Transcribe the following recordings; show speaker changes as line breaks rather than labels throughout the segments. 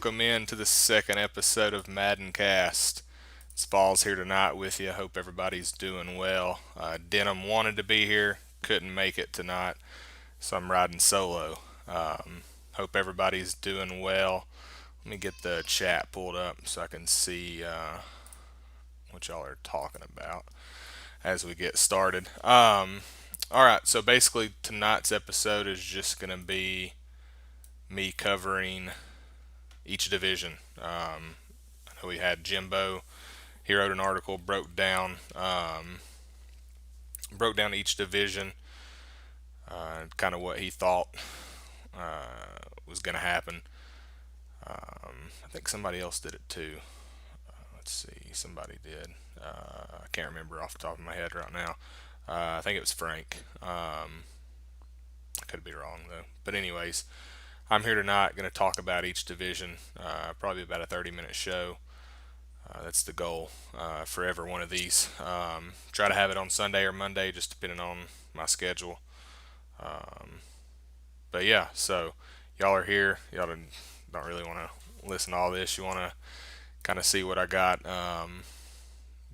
welcome in to the second episode of MaddenCast. Spall's here tonight with you. Hope everybody's doing well. Denham wanted to be here, couldn't make it tonight, so I'm riding solo. Hope everybody's doing well. Let me get the chat pulled up so I can see what y'all are talking about as we get started. All right, so basically tonight's episode is just going to be me covering each division. I know we had Jimbo. He wrote an article, broke down each division, kind of what he thought was going to happen. I think somebody else did it too. Let's see, somebody did. I can't remember off the top of my head right now. I think it was Frank. I could be wrong though. But anyways, I'm here tonight going to talk about each division. Probably about a 30-minute show. That's the goal for every one of these. Try to have it on Sunday or Monday, just depending on my schedule. Um, but yeah, so y'all are here. Y'all don't really want to listen to all this. You want to kind of see what I got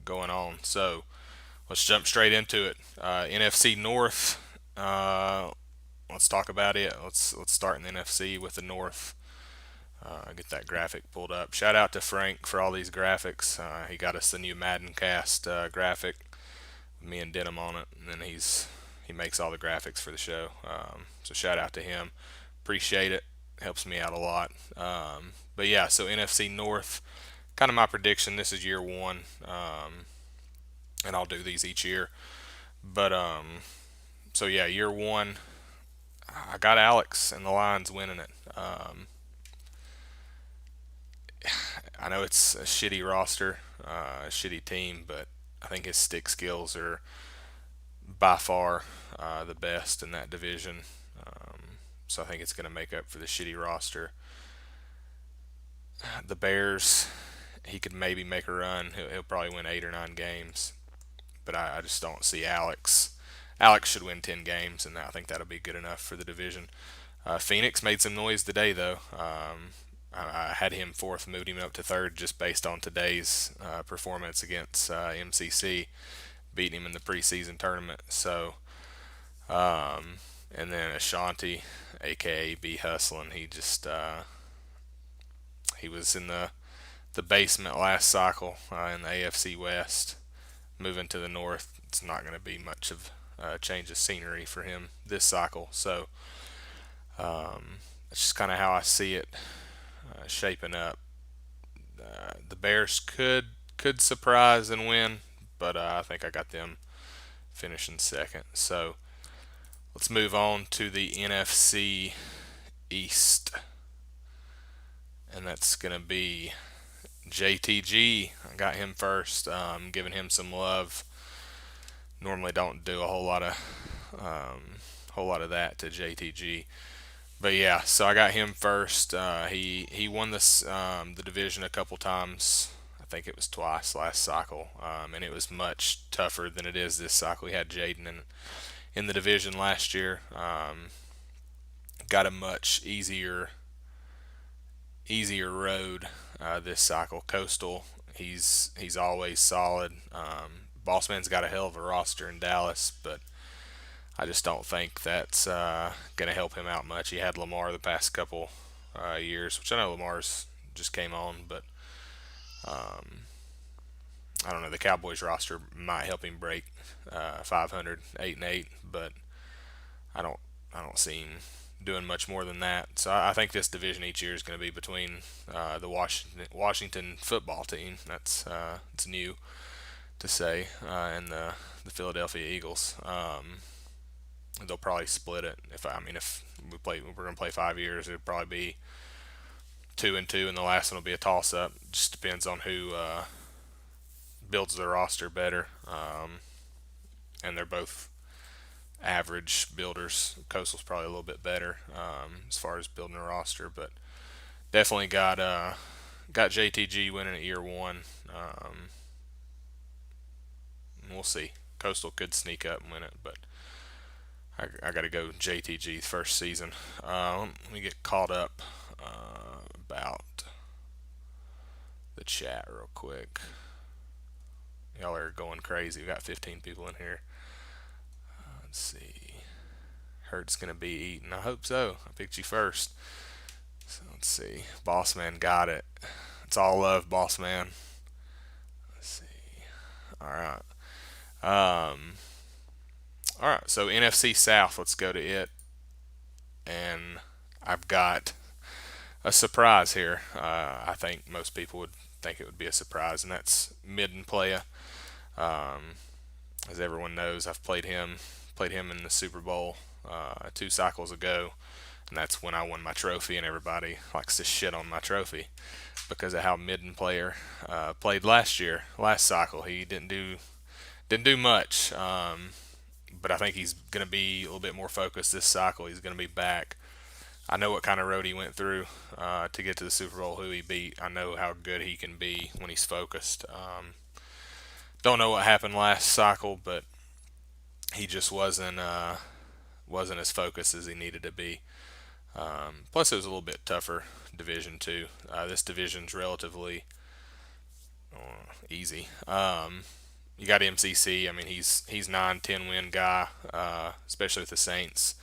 going on. So let's jump straight into it. NFC North. Let's talk about it. Let's start in the NFC with the North. Get that graphic pulled up. Shout out to Frank for all these graphics. He got us the new MaddenCast graphic, with me and Denham on it, and then he makes all the graphics for the show. So shout out to him. Appreciate it. Helps me out a lot. But yeah, so NFC North, kind of my prediction. This is year one, and I'll do these each year. But so yeah, year one, I got Alex and the Lions winning it. I know it's a shitty roster, a shitty team, but I think his stick skills are by far the best in that division. Um, so I think it's going to make up for the shitty roster. The Bears, he could maybe make a run. He'll probably win 8 or 9 games, but I just don't see Alex. Alex should win 10 games, and I think that'll be good enough for the division. Phoenix made some noise today, though. I had him fourth, moved him up to third just based on today's performance against MCC, beating him in the preseason tournament. So, and then Ashanti, aka B Hustlin, he was in the basement last cycle in the AFC West. Moving to the North, it's not going to be much of a change of scenery for him this cycle. So, that's just kind of how I see it shaping up. The Bears could surprise and win, but I think I got them finishing second. So let's move on to the NFC East, and that's gonna be JTG. I got him first, giving him some love. Normally don't do a whole lot of that to JTG. But yeah, so I got him first. He won the division a couple times. I think it was twice last cycle, and it was much tougher than it is this cycle. We had Jaden in the division last year. Got a much easier road this cycle. Coastal, he's always solid. Bossman's got a hell of a roster in Dallas, but I just don't think that's going to help him out much. He had Lamar the past couple years, which I know Lamar's just came on, but um, I don't know. The Cowboys roster might help him break 500, 8-8, but I don't I don't see him doing much more than that. So I think this division each year is going to be between the Washington football team. That's it's new to say, and the Philadelphia Eagles. They'll probably split it. If we're gonna play 5 years, it'll probably be 2-2, and the last one will be a toss-up. Just depends on who builds their roster better. And they're both average builders. Coastal's probably a little bit better as far as building a roster, but definitely got JTG winning at year one. We'll see. Coastal could sneak up and win it, but I got to go JTG first season. Let me get caught up about the chat real quick. Y'all are going crazy. We got 15 people in here. Let's see. Hurt's gonna be eaten. I hope so. I picked you first. So let's see. Boss Man got it. It's all love, Boss Man. Let's see. All right. All right. So NFC South. Let's go to it. And I've got a surprise here. I think most people would think it would be a surprise, and that's Midden Playa. As everyone knows, I've played him in the Super Bowl 2 cycles ago, and that's when I won my trophy. And everybody likes to shit on my trophy because of how Midden Player played last cycle. He didn't do much, but I think he's going to be a little bit more focused this cycle. He's going to be back. I know what kind of road he went through to get to the Super Bowl, who he beat. I know how good he can be when he's focused. Don't know what happened last cycle, but he just wasn't as focused as he needed to be. Plus, it was a little bit tougher division too. This division's relatively easy. You got MCC. I mean, he's 9-10 win guy, especially with the Saints.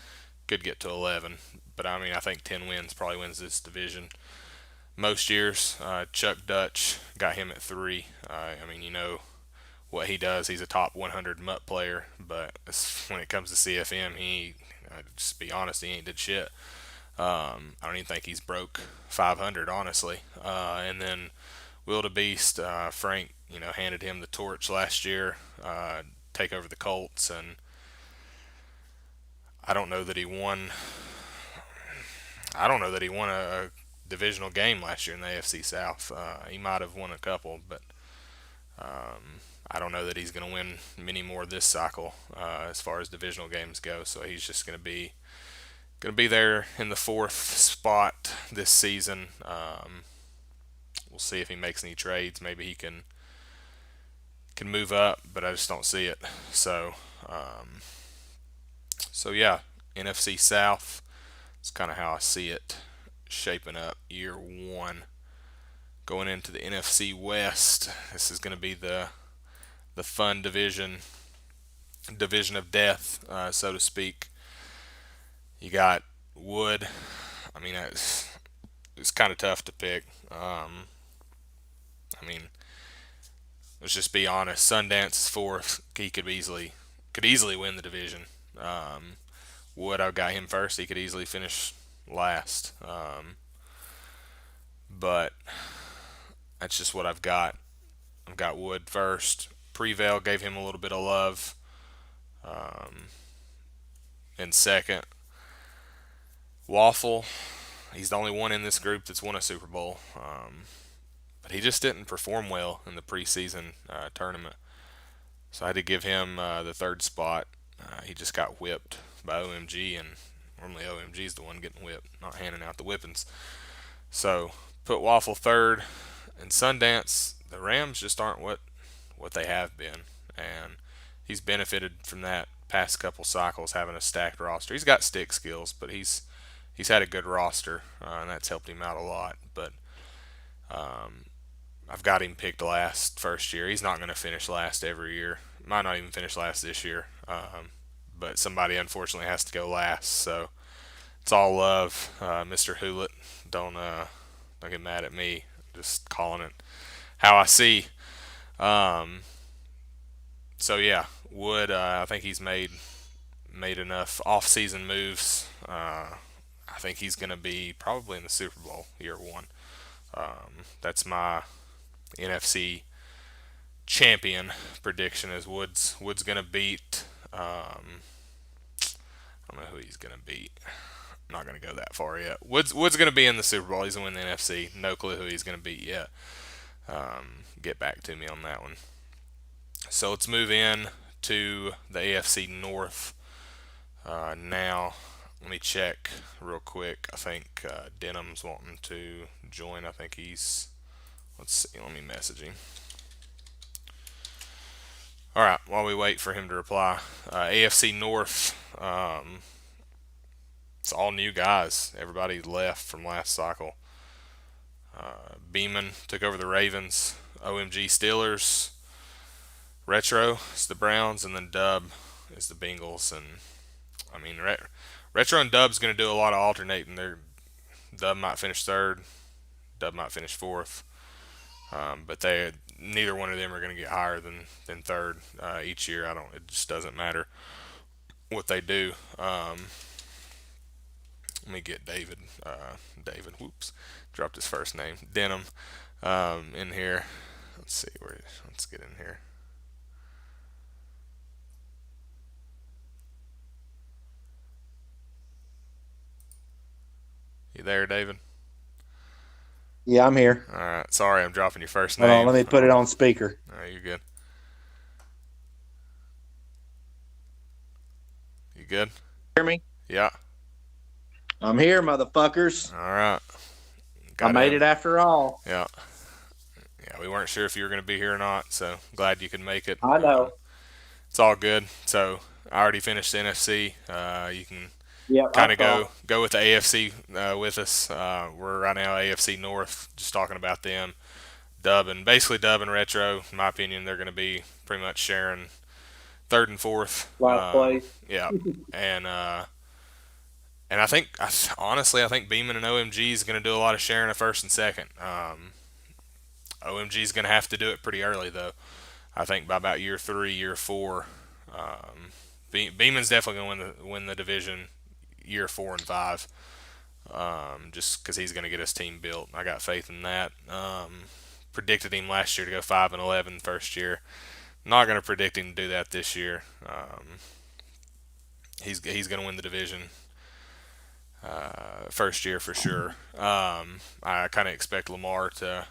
Could get to 11, but I mean, I think 10 wins probably wins this division most years. Chuck Dutch got him at 3. I mean, you know what he does. He's a top 100 MUT player, but when it comes to CFM, just be honest, he ain't did shit. I don't even think he's broke 500, honestly. And then Wildebeest, Frank, handed him the torch last year, take over the Colts, and I don't know that he won. I don't know that he won a divisional game last year in the AFC South. He might have won a couple, but I don't know that he's going to win many more this cycle as far as divisional games go. So he's just going to be there in the 4th spot this season. We'll see if he makes any trades. Maybe he can move up, but I just don't see it. So yeah, NFC South. It's kind of how I see it shaping up year 1. Going into the NFC West, this is going to be the fun division of death, so to speak. You got Wood. I mean, it's kind of tough to pick. I mean, let's just be honest. Sundance is 4th. He could easily win the division. Wood, I've got him first. He could easily finish last. But that's just what I've got. I've got Wood first. Prevail gave him a little bit of love in second. Waffle, he's the only one in this group that's won a Super Bowl, but he just didn't perform well in the preseason tournament. So I had to give him the 3rd spot. He just got whipped by OMG, and normally OMG's the one getting whipped, not handing out the whippings. So put Waffle 3rd, and Sundance, the Rams just aren't what they have been, and he's benefited from that past couple cycles having a stacked roster. He's got stick skills, but he's had a good roster, and that's helped him out a lot. But I've got him picked last first year. He's not going to finish last every year. Might not even finish last this year. But somebody unfortunately has to go last. So it's all love, Mr. Hewlett. Don't get mad at me. Just calling it how I see. So yeah, Wood. I think he's made enough off-season moves. I think he's going to be probably in the Super Bowl year 1. That's my NFC champion prediction. Is Wood's going to beat. I don't know who he's going to beat. I'm not going to go that far yet. Wood's going to be in the Super Bowl. He's going to win the NFC. No clue who he's going to beat yet. Get back to me on that one. So let's move in to the AFC North now. Let me check real quick. I think Denham's wanting to join. I think he's... Let's see. Let me message him. All right. While we wait for him to reply, AFC North. It's all new guys. Everybody left from last cycle. Beeman took over the Ravens. OMG Steelers. Retro is the Browns, and then Dub is the Bengals. And I mean, Retro and Dub's going to do a lot of alternating. Dub might finish third. Dub might finish fourth. But neither one of them are going to get higher than third each year. I don't. It just doesn't matter what they do. Let me get David. David. Whoops, dropped his first name. Denham in here. Let's see where. Let's get in here. You there, David?
Yeah, I'm here.
All right. Sorry, I'm dropping your first
Hold on,
name.
let me put it on speaker.
All right, you're good. You good?
Hear me?
Yeah.
I'm here, motherfuckers.
All right.
I
Got
made
in.
it after all.
Yeah. Yeah. We weren't sure if you were going to be here or not, so glad you could make it.
I know.
It's all good. So I already finished the NFC. You can
Yep,
kind
I
of
saw.
go with the AFC with us. We're right now AFC North, just talking about them. Dub and Retro, in my opinion, they're going to be pretty much sharing third and fourth.
Last place.
Yeah, and I think honestly, I think Beeman and OMG is going to do a lot of sharing of first and second. OMG is going to have to do it pretty early though. I think by about year three, year four, Beeman's definitely going to win the division year 4 and 5. Just because he's going to get his team built. I got faith in that. Predicted him last year to go 5-11 first year. Not going to predict him to do that this year. He's going to win the division first year for sure. I kind of expect Lamar to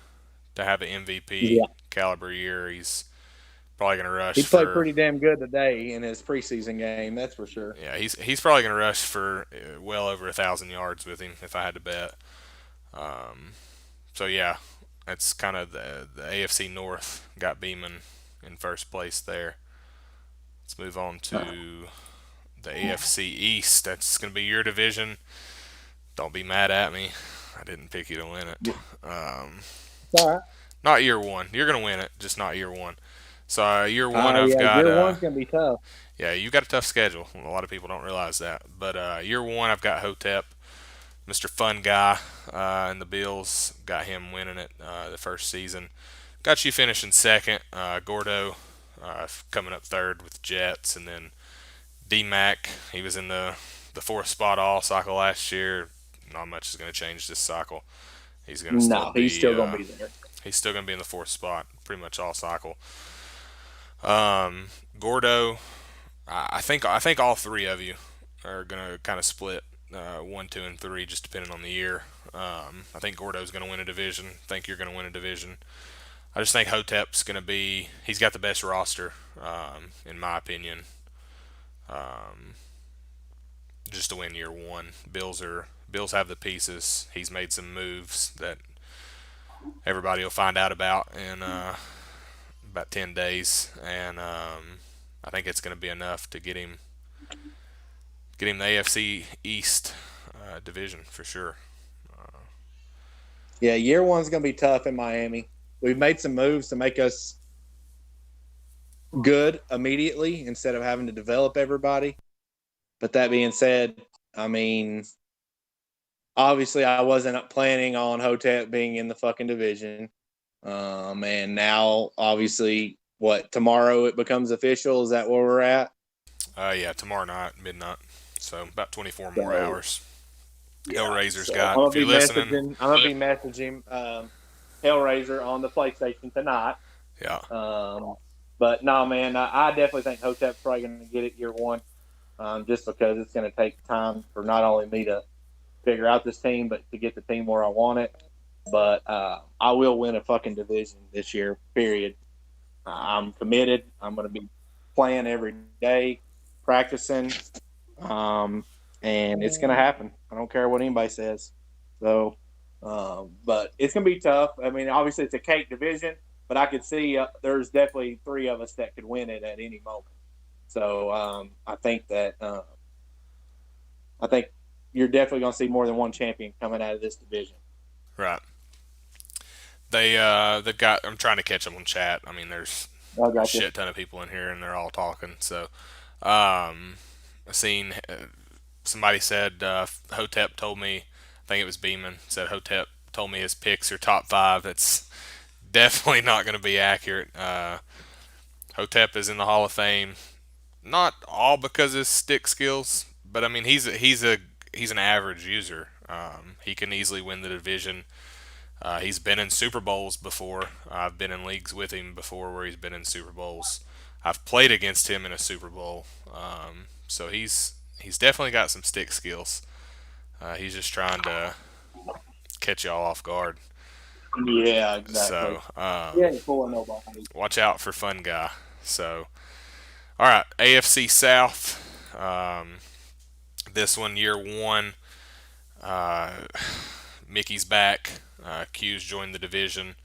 have an MVP
Yeah.
caliber year. He's probably going to rush
He played
for
pretty damn good today in his preseason game, that's for sure.
yeah. He's probably going to rush for well over 1,000 yards with him if I had to bet. So yeah, that's kind of the AFC North got Beeman in first place there. Let's move on to the AFC East. That's going to be your division. Don't be mad at me. I didn't pick you to win it. Um,
All right.
Not year one. You're going to win it, just not year one. So year one, I've
Yeah,
got
year one's gonna be tough.
yeah, you got a tough schedule. A lot of people don't realize that. But year one, I've got Hotep, Mr. Fun Guy, and the Bills. Got him winning it the first season. Got you finishing second. Gordo coming up third with the Jets, and then D Mac. He was in the fourth spot all cycle last year. Not much is going to change this cycle. He's going to still
No, he's
be
still gonna be there.
he's still going to be in the fourth spot pretty much all cycle. Gordo, I think all three of you are gonna kind of split 1, 2, and 3, just depending on the year. I think Gordo's gonna win a division. I think you're gonna win a division. I just think Hotep's gonna be. He's got the best roster, in my opinion. Um, just to win year one. Bills have the pieces. He's made some moves that everybody will find out about in about 10 days, and I think it's going to be enough to get him the AFC East division for sure.
Yeah, year one's gonna be tough in Miami. We've made some moves to make us good immediately instead of having to develop everybody. But that being said, I mean, obviously I wasn't planning on Hotep being in the fucking division. And now obviously tomorrow it becomes official. Is that where we're at?
Yeah, tomorrow night, midnight. So about 24 more
So,
hours.
yeah.
Hellraiser's
So
got. If you're listening,
I'm gonna be messaging Hellraiser on the PlayStation tonight.
yeah,
But no, man, I definitely think Hotep's probably going to get it year one, just because it's going to take time for not only me to figure out this team, but to get the team where I want it. But I will win a fucking division this year, period. I'm committed. I'm going to be playing every day, practicing, and it's going to happen. I don't care what anybody says. So, but it's going to be tough. I mean, obviously it's a cake division, but I could see there's definitely three of us that could win it at any moment. So I think that I think you're definitely going to see more than one champion coming out of this division.
right. they've got. I'm trying to catch them on chat. I mean, there's
I
a
got you.
shit ton of people in here, and they're all talking. So, um, I seen somebody said Hotep told me. I think it was Beeman said Hotep told me his picks are top five. That's definitely not going to be accurate. Hotep is in the Hall of Fame, not all because of his stick skills, but I mean he's an average user. He can easily win the division. He's been in Super Bowls before. I've been in leagues with him before where he's been in Super Bowls. I've played against him in a Super Bowl. So he's definitely got some stick skills. He's just trying to catch y'all off guard.
Yeah, exactly.
So
He ain't fooling nobody.
watch out for Fun Guy. So all right, AFC South. This one, year one. Uh, Mickey's back. Q's joined the division.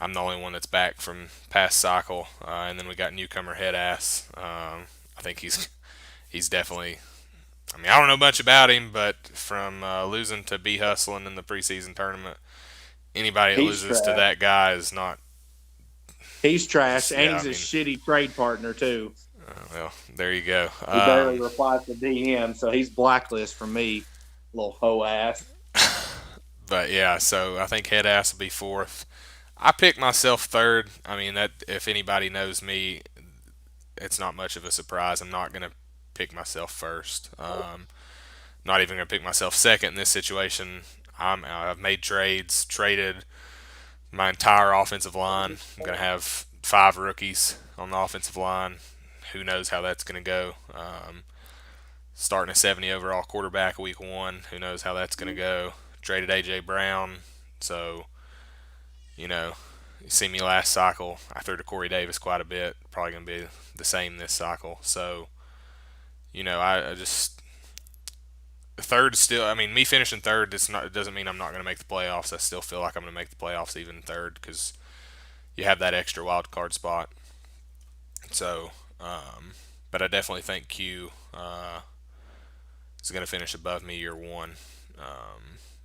I'm the only one that's back from past cycle, and then we got newcomer head ass. I think he's definitely. I mean, I don't know much about him, but from losing to B hustling in the preseason tournament, anybody that
He's
loses to
trash.
that guy is not
He's trash,
just.
and
Yeah, I
he's a
mean,
shitty trade partner too.
well, there you go.
He barely replies to DM, so he's blacklist for me, little hoe ass.
But yeah, so I think head ass will be fourth. I picked myself third. I mean that if anybody knows me, it's not much of a surprise. I'm not gonna pick myself first. Not even gonna pick myself second in this situation. I've made trades, traded my entire offensive line. I'm gonna have five rookies on the offensive line. Who knows how that's gonna go? Starting a 70 overall quarterback week one. Who knows how that's gonna go? Traded AJ Brown, so you know you see me last cycle. I threw to Corey Davis quite a bit. Probably gonna be the same this cycle. So I just third still. I mean, me finishing third. It doesn't mean I'm not going to make the playoffs. I still feel like I'm going to make the playoffs even third because you have that extra wild card spot. So, but I definitely think Q is going to finish above me year one,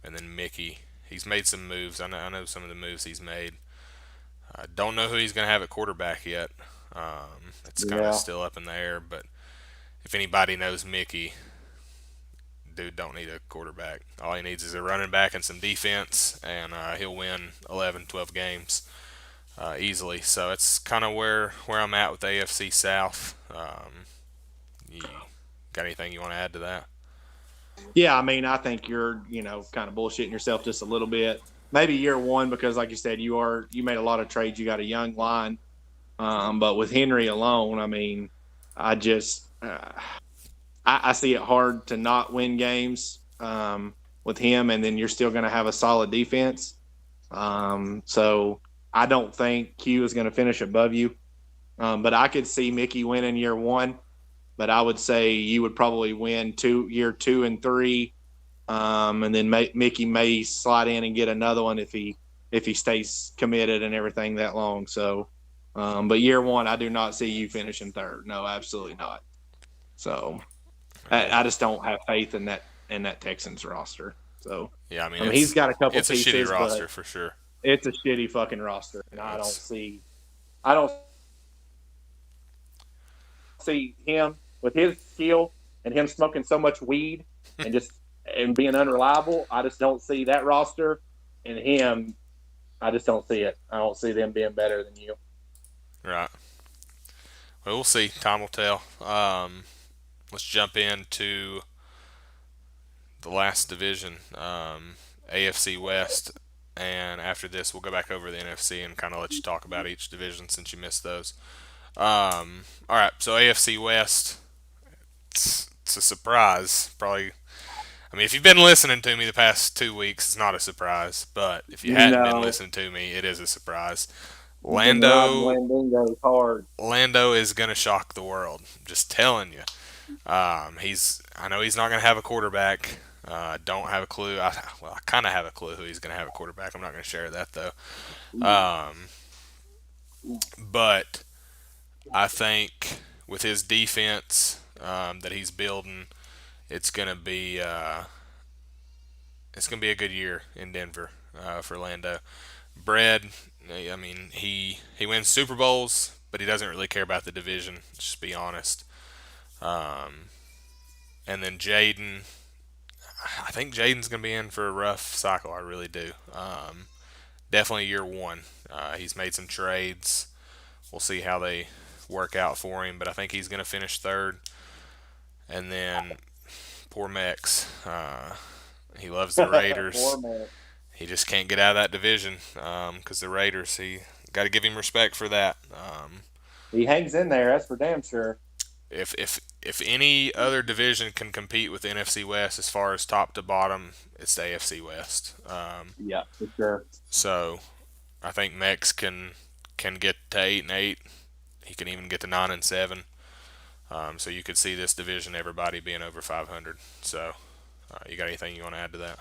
and then Mickey. He's made some moves. I know some of the moves he's made. I don't know who he's going to have at quarterback yet. It's kind of
Yeah,
still up in the air. But if anybody knows Mickey, dude don't need a quarterback. All he needs is a running back and some defense, and he'll win 11, 12 games easily. So it's kind of where I'm at with AFC South. You got anything you want to add to that?
yeah. I mean, I think you're kind of bullshitting yourself just a little bit. Maybe year one because, like you said, you made a lot of trades. You got a young line, but with Henry alone, I mean, I just I see it hard to not win games with him, and then you're still going to have a solid defense. So I don't think Q is going to finish above you, but I could see Mickey winning year one. But I would say you would probably win year two and three, and then Mickey may slide in and get another one if he stays committed and everything that long. So, but year one, I do not see you finishing third. No, absolutely not. So
Well,
I just don't have faith in that Texans roster. So
yeah, I mean
I mean he's got a couple
it's a shitty
pieces, but
roster for sure.
it's a shitty fucking roster, and
It's
I don't see him with his skill and him smoking so much weed and just and being unreliable. I just don't see that roster and him. I just don't see it. I don't see them being better than you.
right. Well, we'll see. Time will tell. Let's jump into the last division, AFC West, and after this, we'll go back over the NFC and kind of let you talk about each division since you missed those. All right, so AFC West, it's a surprise. Probably, I mean, if you've been listening to me the past 2 weeks, it's not a surprise. But if you hadn't been
No,
listening to me, it is a surprise.
you've been riding
Lando,
Landingo hard.
Lando is gonna shock the world. I'm just telling you. I know he's not gonna have a quarterback. Don't have a clue. I kind of have a clue who he's gonna have a quarterback. I'm not gonna share that though. Um, but I think with his defense that he's building, it's gonna be a good year in Denver for Lando. Bread, I mean, he wins Super Bowls, but he doesn't really care about the division. Let's just be honest. Um, and then Jaden, I think Jaden's gonna be in for a rough cycle. I really do. Definitely year one. He's made some trades. We'll see how they work out for him, but I think he's gonna finish third. And then poor Mex, he loves the
Poor
Raiders.
man.
He just can't get out of that division because the Raiders. He got to give him respect for that.
He hangs in there. That's for damn sure.
If any other division can compete with the NFC West as far as top to bottom, it's the AFC West.
Yeah, for sure.
So I think Mex can get to 8-8. He can even get to 9-7. So you could see this division, everybody being over 500. So you got anything you want to add to that?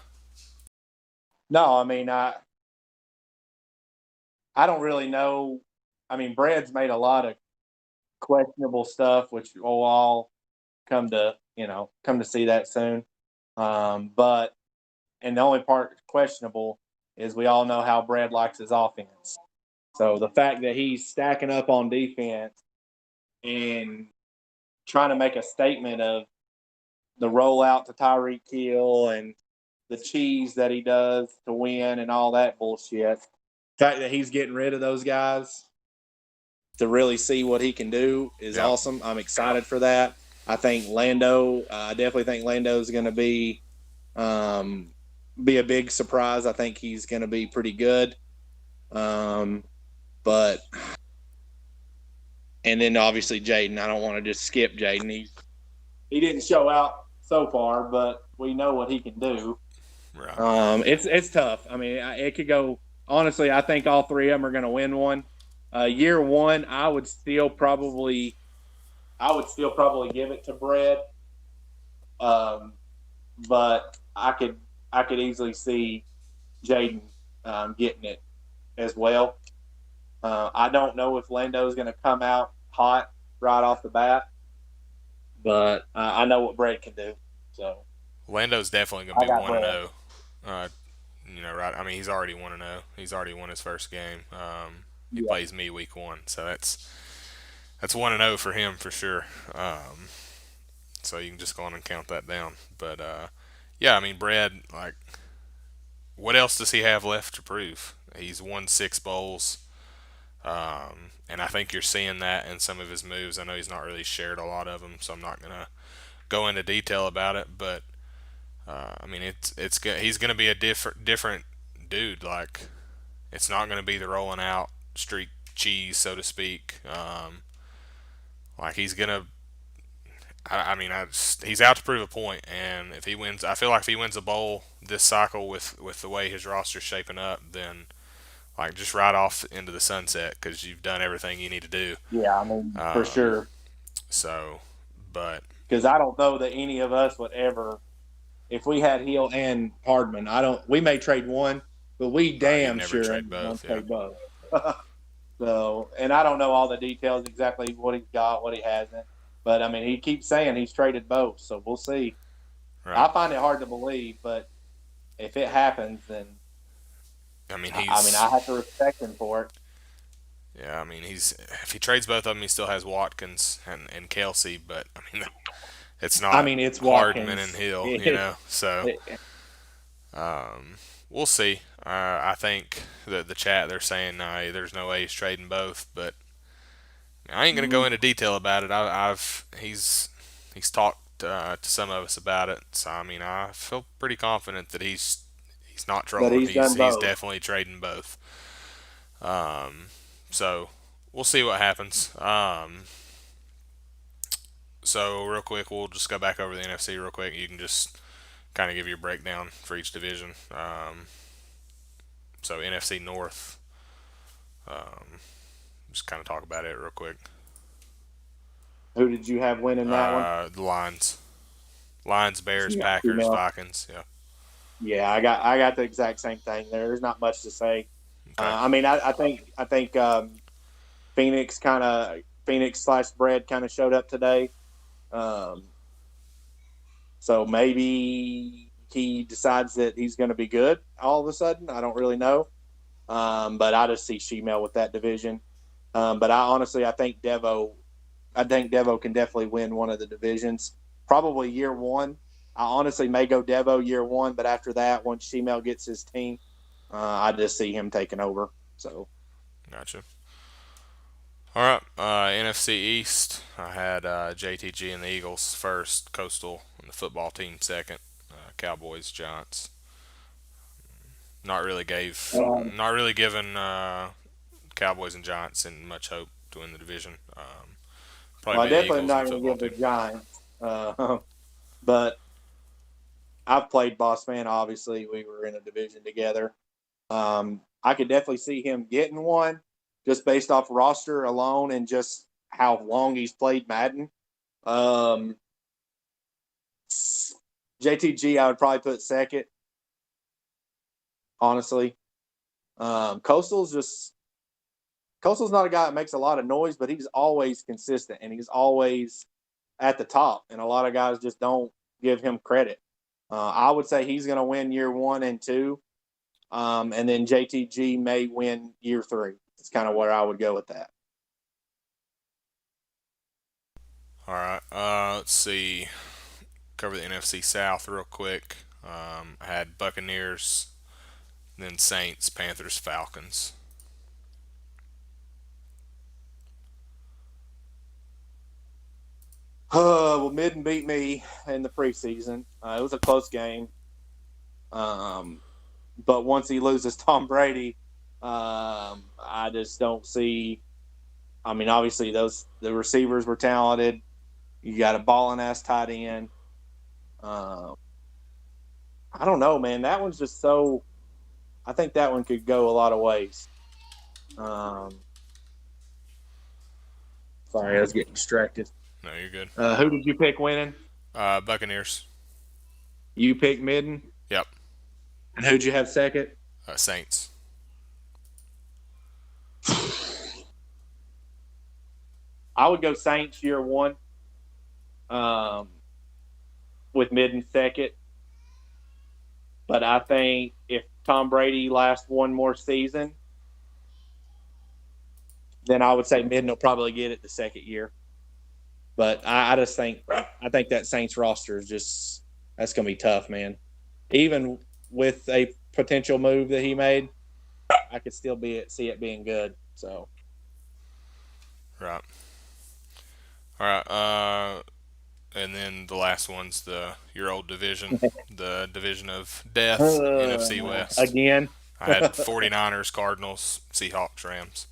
No, I mean, I don't really know. I mean, Brad's made a lot of questionable stuff, which we'll all come to see that soon. But and the only part questionable is we all know how Brad likes his offense. So the fact that he's stacking up on defense and trying to make a statement of the rollout to Tyreek Hill and the cheese that he does to win and all that bullshit. The fact that he's getting rid of those guys to really see what he can do is
Yeah,
awesome. I'm excited for that. I think Lando. I definitely think Lando is going to be a big surprise. I think he's going to be pretty good. Um, but and then obviously Jaden. I don't want to just skip Jaden. He didn't show out so far, but we know what he can do.
right.
It's tough. I mean, it could go. Honestly, I think all three of them are going to win one. Year one, I would still probably give it to Brett. Um, but I could easily see Jaden getting it as well. I don't know if Lando's going to come out hot right off the bat, but I know what Brett can do. So
Lando's definitely going to
I
be
got
1 and
Brett.
0. Right? I mean, he's already 1 and 0. He's already won his first game. He
Yeah.
plays me week 1, so that's 1 and 0 for him for sure. So you can just go on and count that down. But yeah, I mean, Brad, like, what else does he have left to prove? He's won 6 bowls. And I think you're seeing that in some of his moves. I know he's not really shared a lot of them, so I'm not gonna go into detail about it. But I mean, he's gonna be a different dude. Like, it's not gonna be the rolling out street cheese, so to speak. Like he's gonna. I mean, he's out to prove a point, and if he wins, I feel like if he wins a bowl this cycle with the way his roster's shaping up, then like just ride off into the sunset because you've done everything you need to do.
Yeah, I mean, for
Um,
sure.
so, but
Because I don't know that any of us would ever, if we had Hill and Hardman, I don't. We may trade one, but we
you'd
damn
never
sure
trade
ain't gonna
both. Yeah,
trade both. So, and I don't know all the details exactly what he's got, what he hasn't. But I mean, he keeps saying he's traded both, so we'll see.
right.
I find it hard to believe, but if it happens, then
I mean,
I mean, I have to respect him for it.
yeah. I mean, he's if he trades both of them, he still has Watkins and Kelsey, but I mean, it's
I
not
mean, it's
Hardman and
Watkins.
Hill, you know. So
It,
we'll see. I think the chat they're saying there's no way he's trading both, but I ain't gonna go into detail about it. He's talked to some of us about it, so I mean I feel pretty confident that he's not
but
trolling.
he's done
He's
both.
definitely trading both. So we'll see what happens. So real quick, we'll just go back over the NFC real quick. You can just kind of give your breakdown for each division. So NFC North, just kind of talk about it real quick.
Who did you have winning that one?
The Lions, Bears,
You got
Packers,
female.
Vikings. Yeah.
Yeah, I got the exact same thing there. There's not much to say.
Okay.
I mean, I think Phoenix slash Bread kind of showed up today. Um, so maybe he decides that he's going to be good all of a sudden. I don't really know. But I just see Shemale with that division. But I think Devo can definitely win one of the divisions. Probably year one. I honestly may go Devo year one, but after that, once Shemale gets his team, I just see him taking over. So
Gotcha. All right, NFC East. I had JTG and the Eagles first, Coastal and the football team second, Cowboys, Giants. Not really giving Cowboys and Giants in much hope to win the division. Probably
well, I
be the
definitely am
Eagles and
not
the
going to
football
give the
team.
Giants, but I've played Boss Man. Obviously, we were in a division together. I could definitely see him getting one just based off roster alone and just how long he's played Madden. Um, JTG, I would probably put second, honestly. Coastal's just Coastal's not a guy that makes a lot of noise, but he's always consistent and he's always at the top. And a lot of guys just don't give him credit. I would say he's going to win year one and two, and then JTG may win year three. It's kind of where I would go with that.
All right, let's see. Cover the NFC South real quick. I had Buccaneers, then Saints, Panthers, Falcons.
Well, Midden beat me in the preseason. It was a close game. Um, but once he loses Tom Brady, I just don't see. I mean, obviously the receivers were talented. You got a balling ass tight end. Um, I don't know, man. That one's just so. I think that one could go a lot of ways. Um, Sorry, I was getting distracted.
No, you're good.
Who did you pick winning?
Buccaneers.
You picked Midden,
Yep.
and who'd you have second?
Saints.
I would go Saints year one, um, with Midden second. But I think if Tom Brady lasts one more season, then I would say Midden will probably get it the second year. But I just think that Saints roster is just that's going to be tough, man. Even with a potential move that he made, I could still see it being good. So
Right. All right. And then the last one's the your old division, the division of death, NFC West.
again,
I had 49ers, Cardinals, Seahawks, Rams.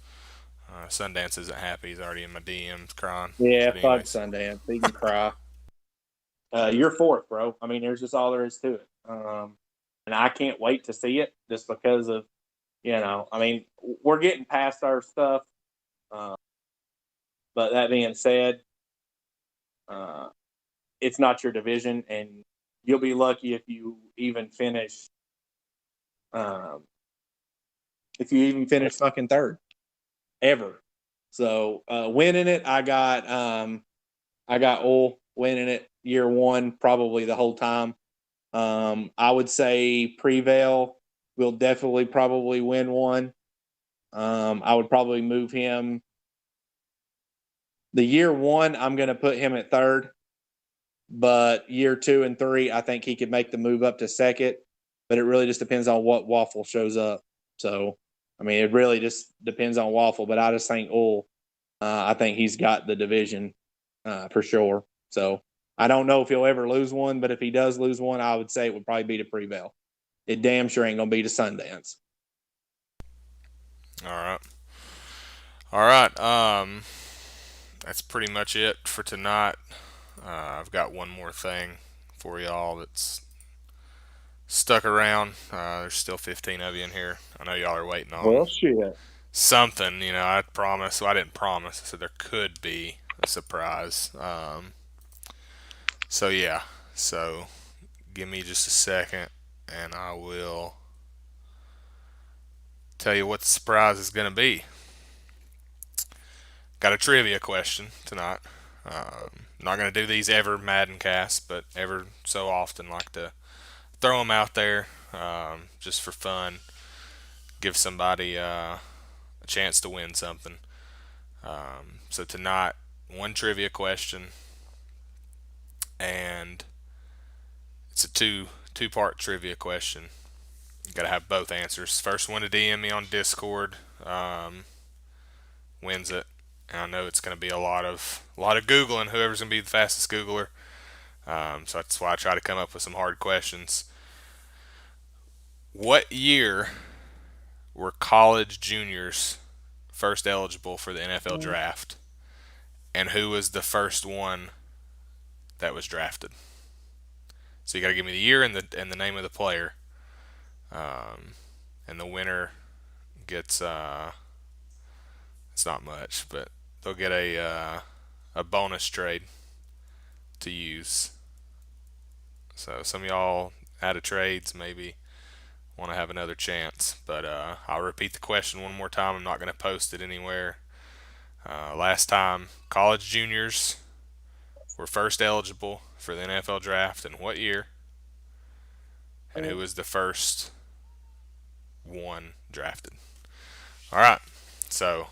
Sundance isn't happy. He's already in my DMs crying.
yeah,
But
fuck
anyways,
Sundance. He can cry. You're fourth, bro. I mean, there's just all there is to it. And I can't wait to see it just because of, I mean, we're getting past our stuff. Uh, but that being said, uh, it's not your division, and you'll be lucky um, if you even finish fucking third ever. So winning it, I got Ol winning it year one, probably the whole time. I would say Prevail will definitely probably win one. I would probably move him. The year one, I'm going to put him at third, but year two and three, I think he could make the move up to second. But it really just depends on what Waffle shows up. So, I mean, it really just depends on Waffle. But I just think I think he's got the division for sure. So I don't know if he'll ever lose one, but if he does lose one, I would say it would probably be to Prevail. It damn sure ain't gonna be to Sundance.
all right, all right. That's pretty much it for tonight. I've got one more thing for y'all that's stuck around. There's still 15 of you in here. I know y'all are waiting on
Well, shit.
something. I promise. Well, I didn't promise. I said there could be a surprise. So yeah. So give me just a second, and I will tell you what the surprise is going to be. Got a trivia question tonight. Not going to do these ever MaddenCast, but ever so often like to throw them out there just for fun. give somebody a chance to win something. So tonight, one trivia question, and it's a two part trivia question. You gotta have both answers. First one to DM me on Discord wins it. And I know it's gonna be a lot of googling. Whoever's gonna be the fastest googler. So that's why I try to come up with some hard questions. What year were college juniors first eligible for the NFL draft, and who was the first one that was drafted? So you got to give me the year and the name of the player, and the winner gets it's not much, but they'll get a bonus trade to use. So some of y'all out of trades maybe want to have another chance, but I'll repeat the question one more time. I'm not going to post it anywhere. Last time, college juniors were first eligible for the NFL draft in what year? And who was the first one drafted? All right, so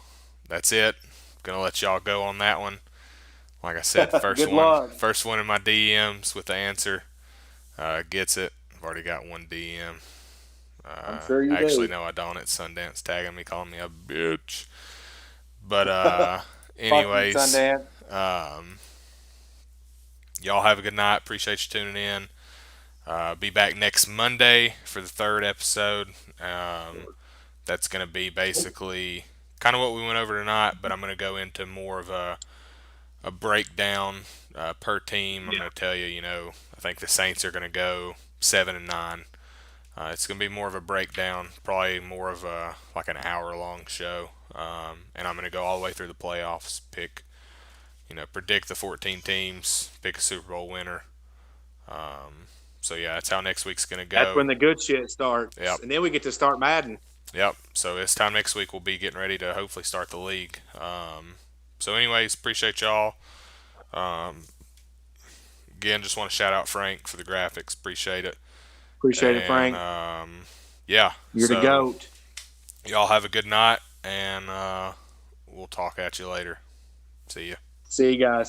that's it. Gonna let y'all go on that one. Like I said,
Good luck.
first one in my DMs with the answer gets it. I've already got one DM.
I'm sure you
Actually,
do.
no, I don't. It's Sundance tagging me, calling me a bitch. But
Fuck you,
anyways,
Sundance.
um, y'all have a good night. Appreciate you tuning in. Be back next Monday for the third episode. That's going to be basically kind of what we went over tonight, but I'm going to go into more of a breakdown per team. I'm going to tell you, I think the Saints are going to go 7-9. It's going to be more of a breakdown, probably more of a like an hour-long show, and I'm going to go all the way through the playoffs. Predict the 14 teams, pick a Super Bowl winner. So yeah, that's how next week's going to
That's
go.
when the good shit starts,
Yep.
and then we get to start Madden.
Yep. So this time next week we'll be getting ready to hopefully start the league. So anyways, appreciate y'all. Again, just want to shout out Frank for the graphics. Appreciate it.
Appreciate it,
And
Frank.
yeah,
You're the
so
goat.
y'all have a good night, and we'll talk at you later. See ya.
See you guys.